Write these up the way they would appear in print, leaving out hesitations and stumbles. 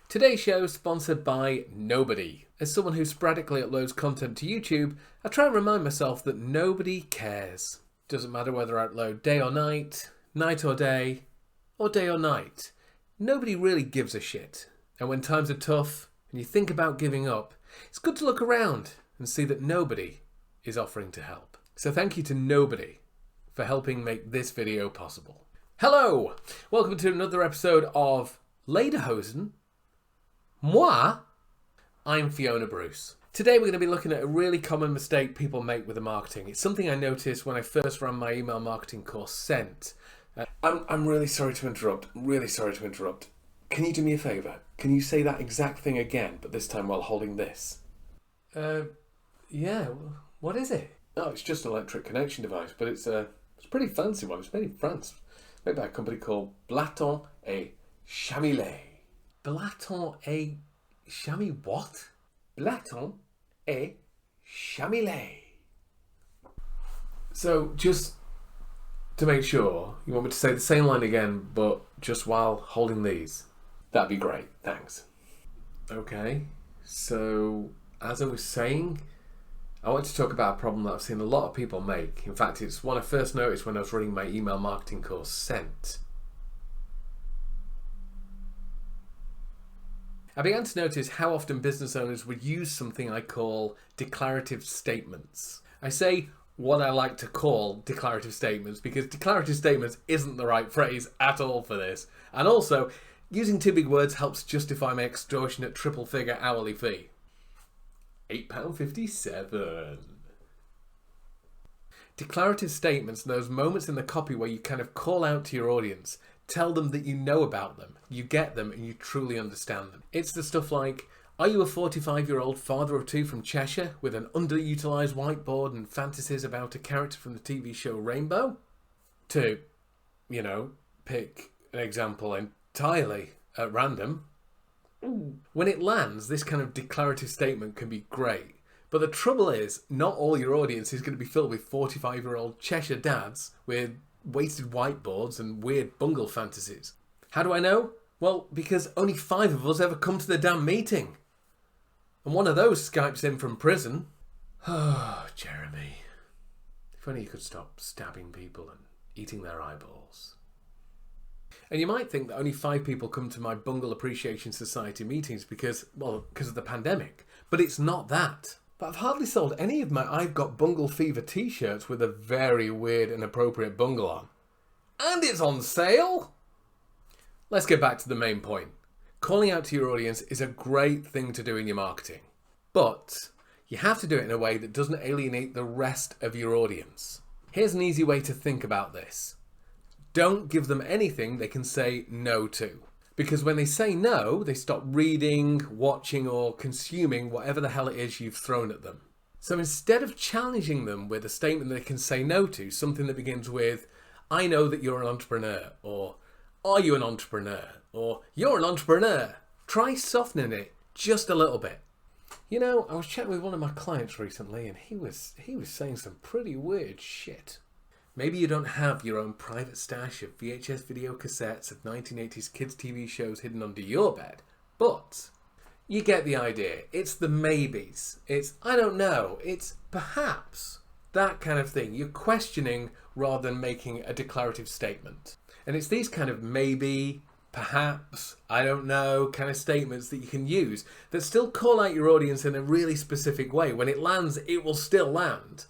Today's show is sponsored by Nobody. As someone who sporadically uploads content to YouTube, I try and remind myself that nobody cares. Doesn't matter whether I upload day or night day or night. Nobody really gives a shit. And when times are tough and you think about giving up, it's good to look around and see that nobody is offering to help. So thank you to Nobody for helping make this video possible. Hello! Welcome to another episode of Lederhosen. Moi, I'm Fiona Bruce. Today we're going to be looking at a really common mistake people make with the marketing. It's something I noticed when I first ran my email marketing course, Sent. I'm really sorry to interrupt. Can you do me a favour? Can you say that exact thing again, but this time while holding this? Yeah. What is it? Oh, it's just an electric connection device, but it's a pretty fancy one. It's made in France. Made by a company called Blaton et Chamillet. Blaton et Chami what? Blaton et Chamillet. So, just to make sure, you want me to say the same line again, but just while holding these? That'd be great, thanks. Okay, so as I was saying, I want to talk about a problem that I've seen a lot of people make. In fact, it's one I first noticed when I was running my email marketing course, Sent. I began to notice how often business owners would use something I call declarative statements. I say what I like to call declarative statements because declarative statements isn't the right phrase at all for this. And also, using two big words helps justify my extortionate triple-figure hourly fee. £8.57. Declarative statements are those moments in the copy where you kind of call out to your audience, tell them that you know about them, you get them, and you truly understand them. It's the stuff like, are you a 45-year-old father of two from Cheshire with an underutilized whiteboard and fantasies about a character from the TV show Rainbow? To, pick an example entirely at random. When it lands, this kind of declarative statement can be great. But the trouble is, not all your audience is going to be filled with 45-year-old Cheshire dads with wasted whiteboards and weird bungle fantasies. How do I know? Well, because only 5 of us ever come to the damn meeting. And one of those Skypes in from prison. Oh, Jeremy. If only you could stop stabbing people and eating their eyeballs. And you might think that only 5 people come to my Bungle Appreciation Society meetings because of the pandemic. But it's not that. But I've hardly sold any of my I've Got Bungle Fever t-shirts with a very weird and appropriate bungle on. And it's on sale! Let's get back to the main point. Calling out to your audience is a great thing to do in your marketing. But you have to do it in a way that doesn't alienate the rest of your audience. Here's an easy way to think about this. Don't give them anything they can say no to. Because when they say no, they stop reading, watching, or consuming whatever the hell it is you've thrown at them. So instead of challenging them with a statement they can say no to, something that begins with, I know that you're an entrepreneur, or are you an entrepreneur, or you're an entrepreneur, try softening it just a little bit. I was chatting with one of my clients recently and he was saying some pretty weird shit. Maybe you don't have your own private stash of VHS video cassettes of 1980s kids TV shows hidden under your bed, but you get the idea. It's the maybes. It's I don't know. It's perhaps. That kind of thing. You're questioning rather than making a declarative statement. And it's these kind of maybe, perhaps, I don't know kind of statements that you can use that still call out your audience in a really specific way. When it lands, it will still land.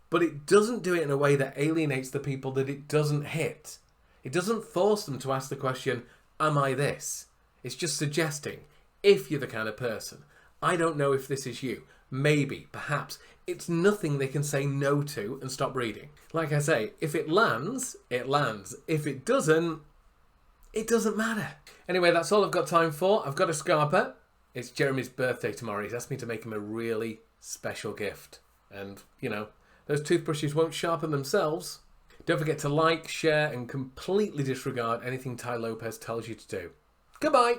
But it doesn't do it in a way that alienates the people that it doesn't hit. It doesn't force them to ask the question, am I this? It's just suggesting, if you're the kind of person, I don't know if this is you, maybe, perhaps. It's nothing they can say no to and stop reading. Like I say, if it lands, it lands. If it doesn't matter. Anyway, that's all I've got time for. I've got a Scarpa. It's Jeremy's birthday tomorrow. He's asked me to make him a really special gift. And, those toothbrushes won't sharpen themselves. Don't forget to like, share, and completely disregard anything Tai Lopez tells you to do. Goodbye!